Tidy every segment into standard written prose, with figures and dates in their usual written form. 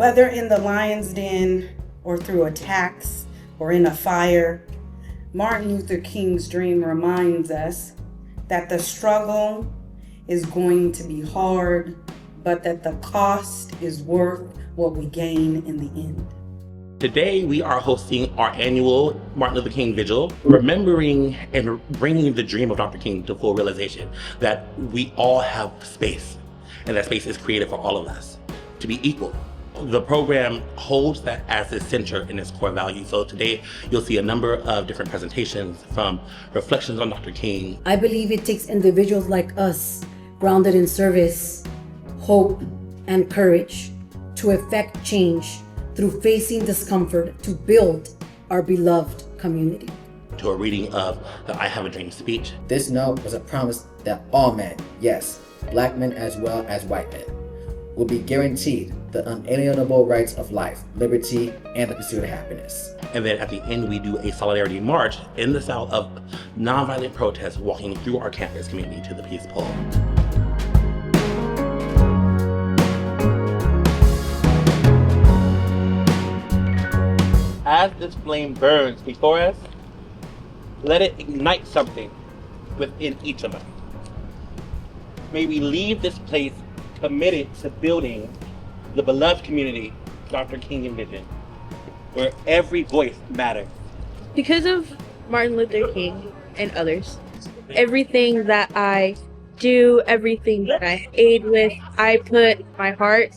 Whether in the lion's den or through attacks or in a fire, Martin Luther King's dream reminds us that the struggle is going to be hard, but that the cost is worth what we gain in the end. Today, we are hosting our annual Martin Luther King Vigil, remembering and bringing the dream of Dr. King to full realization that we all have space, and that space is created for all of us to be equal. The program holds that as its center in its core value. So today, you'll see a number of different presentations from reflections on Dr. King. I believe it takes individuals like us, grounded in service, hope, and courage, to effect change through facing discomfort to build our beloved community. To a reading of the I Have a Dream speech. This note was a promise that all men, yes, black men as well as white men, will be guaranteed the unalienable rights of life, liberty, and the pursuit of happiness. And then at the end, we do a solidarity march in the style of nonviolent protest, walking through our campus community to the Peace Pole. As this flame burns before us, let it ignite something within each of us. May we leave this place committed to building the beloved community Dr. King envisioned, where every voice matters. Because of Martin Luther King and others, everything that I do, everything that I aid with, I put my heart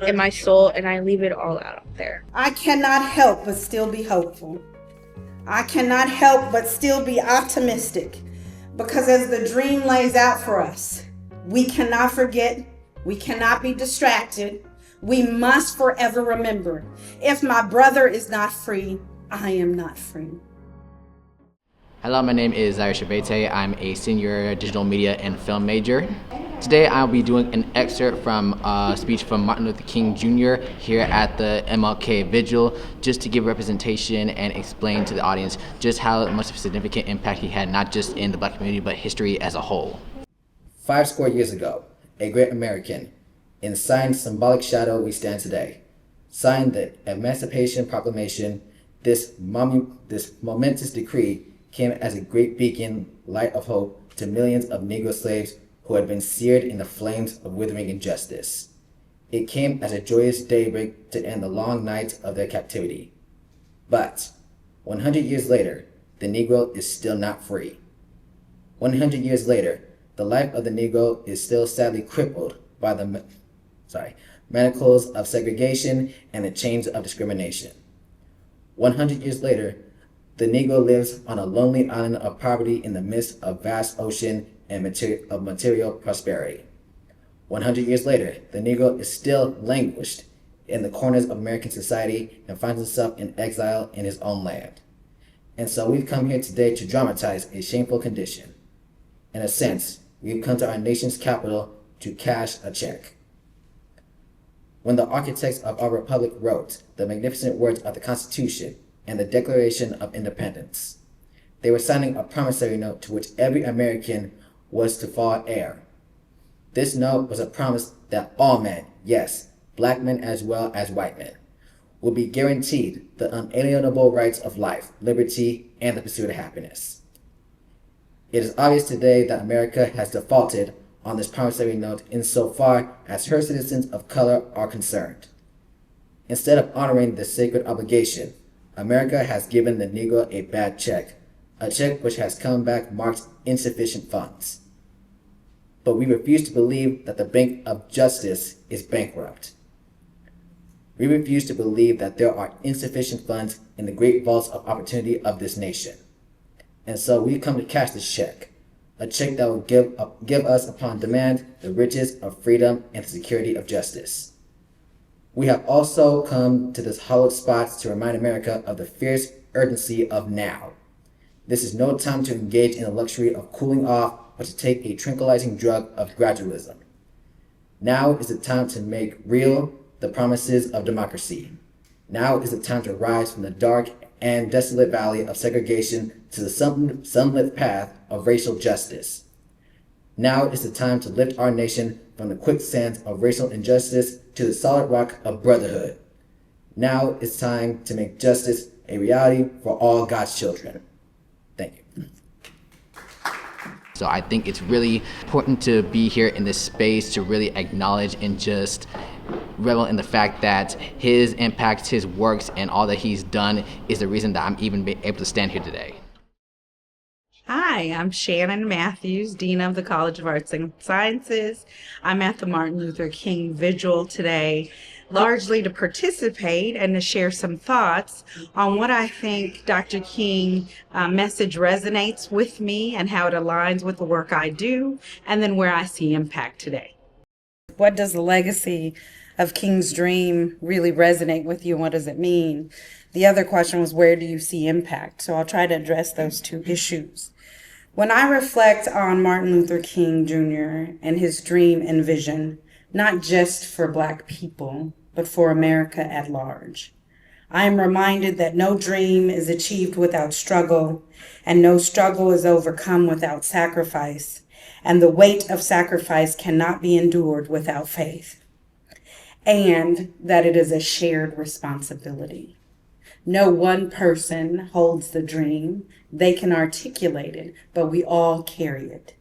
and my soul, and I leave it all out there. I cannot help but still be hopeful. I cannot help but still be optimistic, because as the dream lays out for us, we cannot forget, we cannot be distracted. We must forever remember, if my brother is not free, I am not free. Hello, my name is Zaire Shabete. I'm a senior digital media and film major. Today I'll be doing an excerpt from a speech from Martin Luther King Jr. here at the MLK Vigil, just to give representation and explain to the audience just how much of a significant impact he had, not just in the black community, but history as a whole. 50 years ago, a great American, in signed symbolic shadow we stand today, signed the Emancipation Proclamation. This momentous decree came as a great beacon, light of hope to millions of Negro slaves who had been seared in the flames of withering injustice. It came as a joyous daybreak to end the long night of their captivity. But 100 years later, the Negro is still not free. 100 years later, the life of the Negro is still sadly crippled by the manacles of segregation and the chains of discrimination. 100 years later, the Negro lives on a lonely island of poverty in the midst of vast ocean and material prosperity. 100 years later, the Negro is still languished in the corners of American society and finds himself in exile in his own land. And so we've come here today to dramatize a shameful condition. In a sense, we've come to our nation's capital to cash a check. When the architects of our republic wrote the magnificent words of the Constitution and the Declaration of Independence, they were signing a promissory note to which every American was to fall heir. This note was a promise that all men, yes, black men as well as white men, will be guaranteed the unalienable rights of life, liberty, and the pursuit of happiness. It is obvious today that America has defaulted on this promissory note insofar as her citizens of color are concerned. Instead of honoring this sacred obligation, America has given the Negro a bad check, a check which has come back marked insufficient funds. But we refuse to believe that the Bank of Justice is bankrupt. We refuse to believe that there are insufficient funds in the great vaults of opportunity of this nation. And so we come to cash this check, a check that will give us upon demand the riches of freedom and the security of justice. We have also come to this hallowed spot to remind America of the fierce urgency of now. This is no time to engage in the luxury of cooling off or to take a tranquilizing drug of gradualism. Now is the time to make real the promises of democracy. Now is the time to rise from the dark and desolate valley of segregation to the sunlit path of racial justice. Now is the time to lift our nation from the quicksands of racial injustice to the solid rock of brotherhood, Now it's time to make justice a reality for all God's children. Thank you. So I think it's really important to be here in this space to really acknowledge and just revel in the fact that his impact, his works, and all that he's done is the reason that I'm even able to stand here today. Hi, I'm Shannon Matthews, Dean of the College of Arts and Sciences. I'm at the Martin Luther King Vigil today, largely to participate and to share some thoughts on what I think Dr. King's message resonates with me and how it aligns with the work I do, and then where I see impact today. What does the legacy of King's dream really resonate with you, and what does it mean? The other question was, where do you see impact? So I'll try to address those two issues. When I reflect on Martin Luther King Jr. and his dream and vision, not just for Black people, but for America at large, I am reminded that no dream is achieved without struggle, and no struggle is overcome without sacrifice, and the weight of sacrifice cannot be endured without faith, and that it is a shared responsibility. No one person holds the dream. They can articulate it, but we all carry it.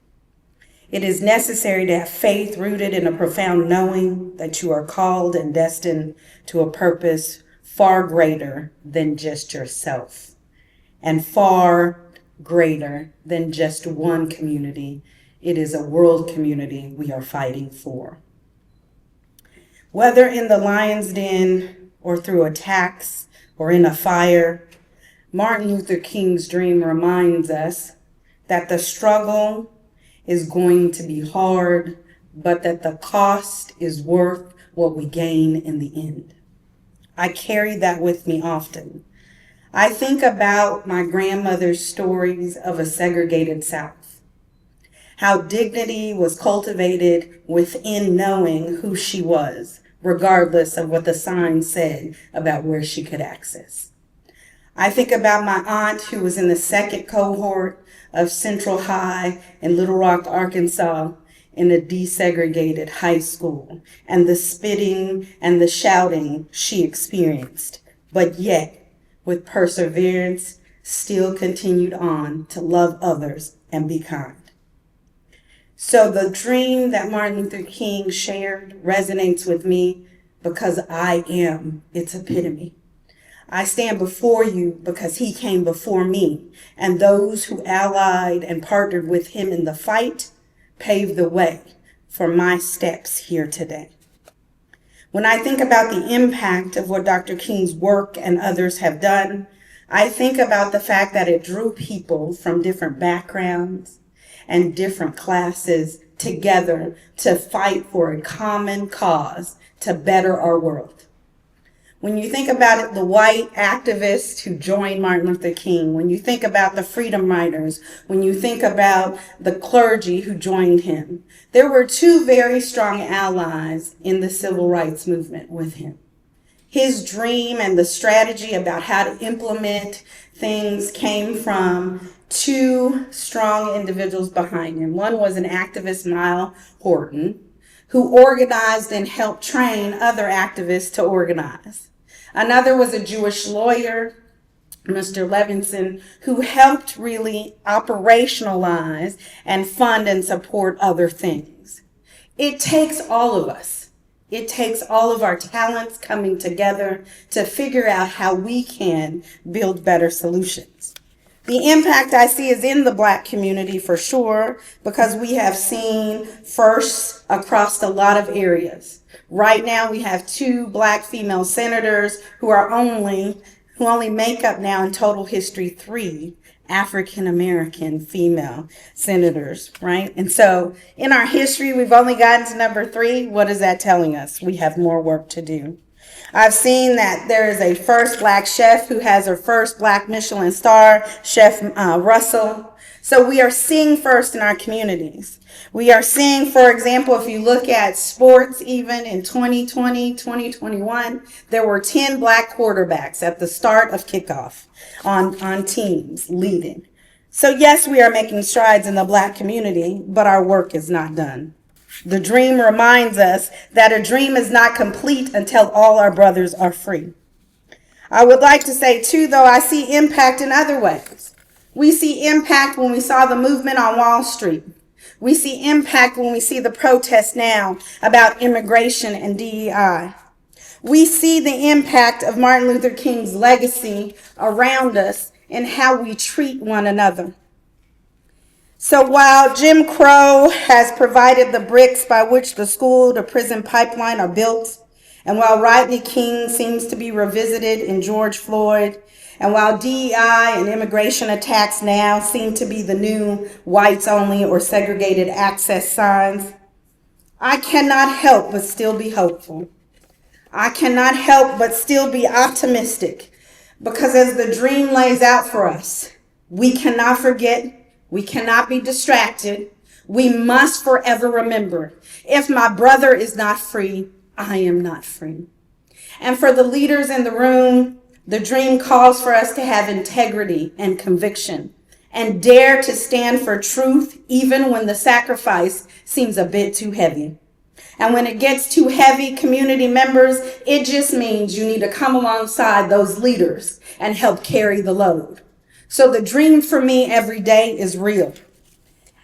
It is necessary to have faith rooted in a profound knowing that you are called and destined to a purpose far greater than just yourself, and far greater than just one community. It is a world community we are fighting for. Whether in the lion's den or through attacks or in a fire, Martin Luther King's dream reminds us that the struggle is going to be hard, but that the cost is worth what we gain in the end. I carry that with me often. I think about my grandmother's stories of a segregated South, how dignity was cultivated within knowing who she was, regardless of what the sign said about where she could access. I think about my aunt who was in the second cohort of Central High in Little Rock, Arkansas, in a desegregated high school, and the spitting and the shouting she experienced, but yet, with perseverance, still continued on to love others and be kind. So the dream that Martin Luther King shared resonates with me because I am its epitome. I stand before you because he came before me, and those who allied and partnered with him in the fight paved the way for my steps here today. When I think about the impact of what Dr. King's work and others have done, I think about the fact that it drew people from different backgrounds and different classes together to fight for a common cause to better our world. When you think about it, the white activists who joined Martin Luther King, when you think about the freedom riders, when you think about the clergy who joined him, there were two very strong allies in the civil rights movement with him. His dream and the strategy about how to implement things came from two strong individuals behind him. One was an activist, Miles Horton, who organized and helped train other activists to organize. Another was a Jewish lawyer, Mr. Levinson, who helped really operationalize and fund and support other things. It takes all of us. It takes all of our talents coming together to figure out how we can build better solutions. The impact I see is in the Black community for sure, because we have seen firsts across a lot of areas. Right now we have 2 Black female senators who only make up now in total history 3 African American female senators, right? And so in our history, we've only gotten to number 3. What is that telling us? We have more work to do. I've seen that there is a first Black chef who has her first Black Michelin star, Chef Russell. So we are seeing first in our communities. We are seeing, for example, if you look at sports, even in 2020, 2021, there were 10 Black quarterbacks at the start of kickoff on teams leading. So yes, we are making strides in the Black community, but our work is not done. The dream reminds us that a dream is not complete until all our brothers are free. I would like to say too, though, I see impact in other ways. We see impact when we saw the movement on Wall Street. We see impact when we see the protests now about immigration and DEI. We see the impact of Martin Luther King's legacy around us in how we treat one another. So while Jim Crow has provided the bricks by which the school to prison pipeline are built, and while Rodney King seems to be revisited in George Floyd, and while DEI and immigration attacks now seem to be the new whites only or segregated access signs, I cannot help but still be hopeful. I cannot help but still be optimistic, because as the dream lays out for us, we cannot forget, we cannot be distracted. We must forever remember, if my brother is not free, I am not free. And for the leaders in the room, the dream calls for us to have integrity and conviction and dare to stand for truth even when the sacrifice seems a bit too heavy. And when it gets too heavy, community members, it just means you need to come alongside those leaders and help carry the load. So the dream for me every day is real.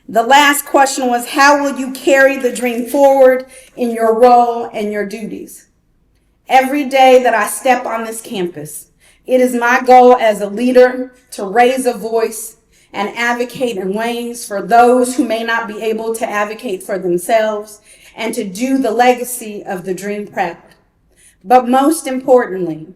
The last question was, how will you carry the dream forward in your role and your duties? Every day that I step on this campus, it is my goal as a leader to raise a voice and advocate in ways for those who may not be able to advocate for themselves, and to do the legacy of the dream proud. But most importantly,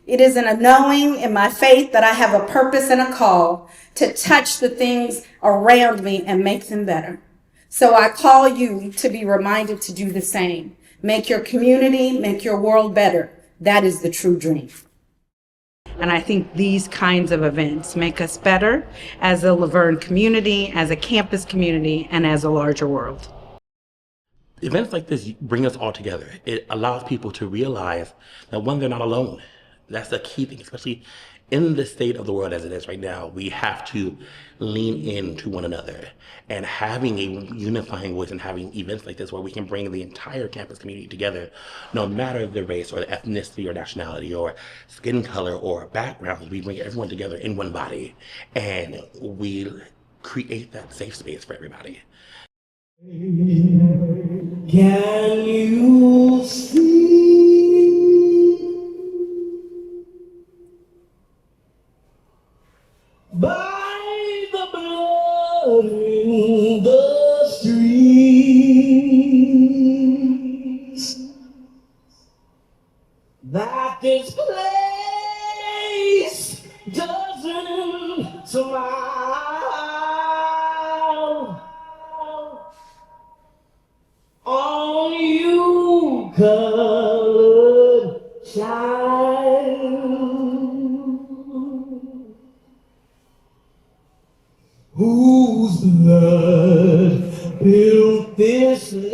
it is in a knowing in my faith that I have a purpose and a call to touch the things around me and make them better. So I call you to be reminded to do the same. Make your community, make your world better. That is the true dream. And I think these kinds of events make us better as a Laverne community, as a campus community, and as a larger world. Events like this bring us all together. It allows people to realize that, one, they're not alone. That's the key thing, especially in the state of the world as it is right now. We have to lean into one another, and having a unifying voice and having events like this where we can bring the entire campus community together, no matter the race or the ethnicity or nationality or skin color or background, we bring everyone together in one body and we create that safe space for everybody. Can you see by the blood in the streets that this place doesn't smile on you, colored child, whose blood built this land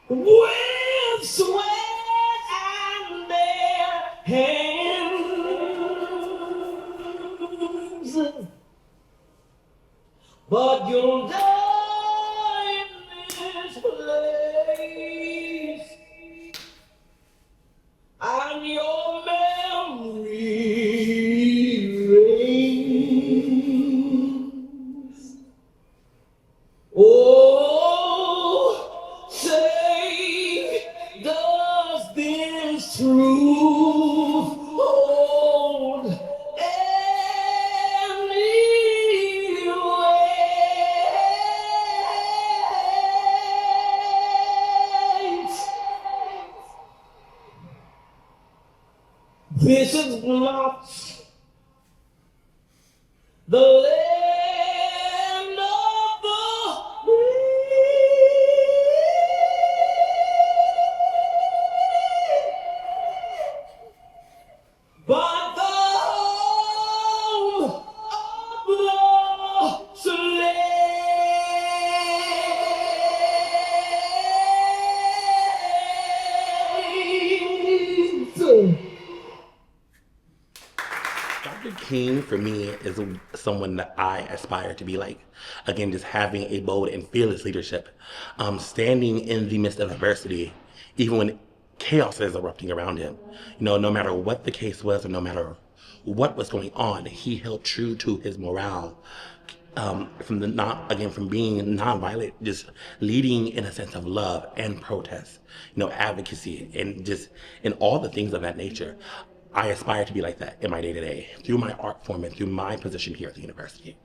with sweat and their hands. But you'll die in this place, and your memory reigns. Oh, say, does this truth hold any weight? This is not the land of the free, but the home of the slaves. King, for me, is someone that I aspire to be like. Again, just having a bold and fearless leadership, standing in the midst of adversity, even when chaos is erupting around him. No matter what the case was, or no matter what was going on, he held true to his morale. From being nonviolent, just leading in a sense of love and protest, advocacy, and just in all the things of that nature. I aspire to be like that in my day to day through my art form and through my position here at the university.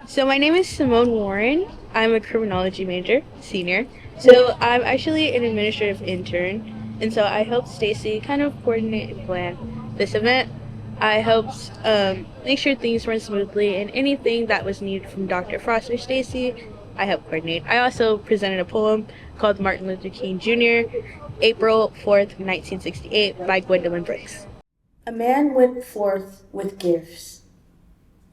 So my name is Simone Warren. I'm a criminology major, senior. So I'm actually an administrative intern, and so I helped Stacy kind of coordinate and plan this event. I helped make sure things run smoothly, and anything that was needed from Dr. Frost or Stacy, I helped coordinate. I also presented a poem called Martin Luther King Jr., April 4th, 1968, by Gwendolyn Brooks. A man went forth with gifts.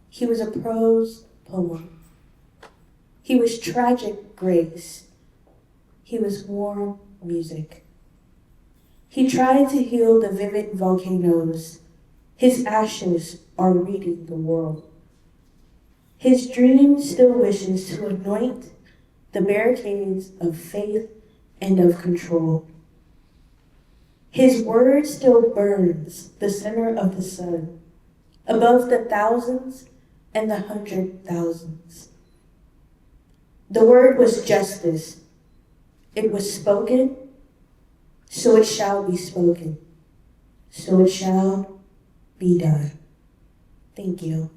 He was a prose poem. He was tragic grace. He was warm music. He tried to heal the vivid volcanoes. His ashes are reading the world. His dream still wishes to anoint the barricades of faith and of control. His word still burns the center of the sun, above the thousands and the 100,000s. The word was justice. It was spoken, so it shall be spoken. So it shall be done. Thank you.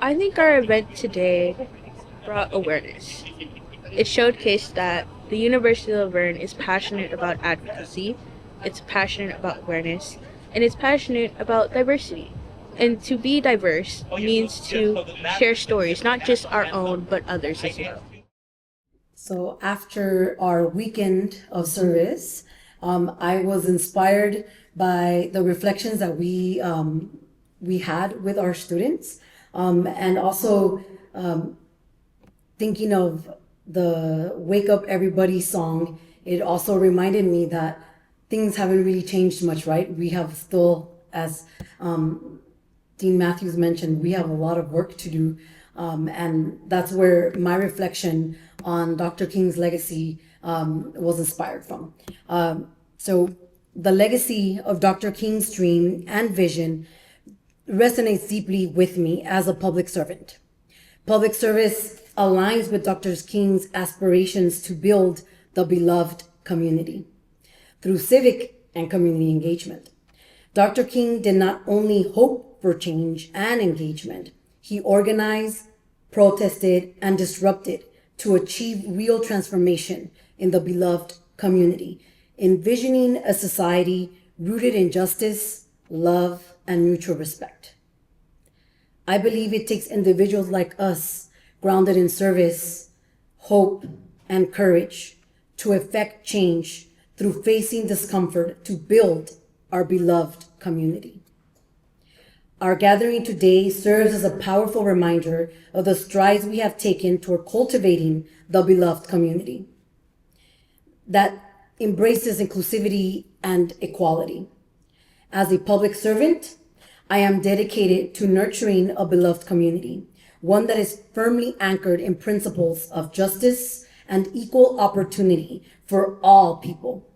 I think our event today brought awareness. It showcased that the University of Verne is passionate about advocacy, it's passionate about awareness, and it's passionate about diversity. And to be diverse means to share stories, not just our own, but others as well. So after our weekend of service, I was inspired by the reflections that we had with our students, and also thinking of the Wake Up Everybody song. It also reminded me that things haven't really changed much, right? We have still, as Dean Matthews mentioned, we have a lot of work to do, and that's where my reflection on Dr. King's legacy was inspired from. So the legacy of Dr. King's dream and vision resonates deeply with me as a public servant. Public service aligns with Dr. King's aspirations to build the beloved community through civic and community engagement. Dr. King did not only hope for change and engagement, he organized, protested, and disrupted to achieve real transformation in the beloved community, envisioning a society rooted in justice, love, and mutual respect. I believe it takes individuals like us, grounded in service, hope, and courage, to effect change through facing discomfort to build our beloved community. Our gathering today serves as a powerful reminder of the strides we have taken toward cultivating the beloved community that embraces inclusivity and equality. As a public servant, I am dedicated to nurturing a beloved community, one that is firmly anchored in principles of justice and equal opportunity for all people.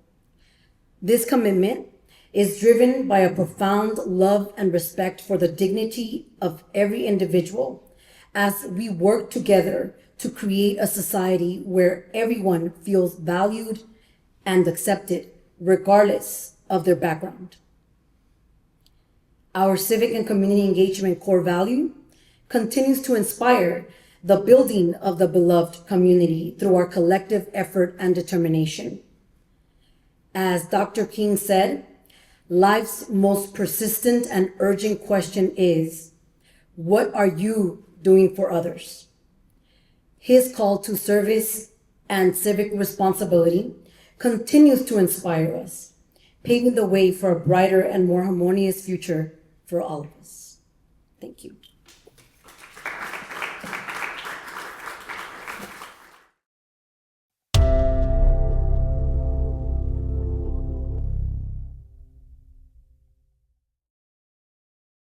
This commitment is driven by a profound love and respect for the dignity of every individual as we work together to create a society where everyone feels valued and accepted regardless of their background. Our civic and community engagement core value continues to inspire the building of the beloved community through our collective effort and determination. As Dr. King said, life's most persistent and urgent question is, what are you doing for others? His call to service and civic responsibility continues to inspire us, paving the way for a brighter and more harmonious future for all of us. Thank you.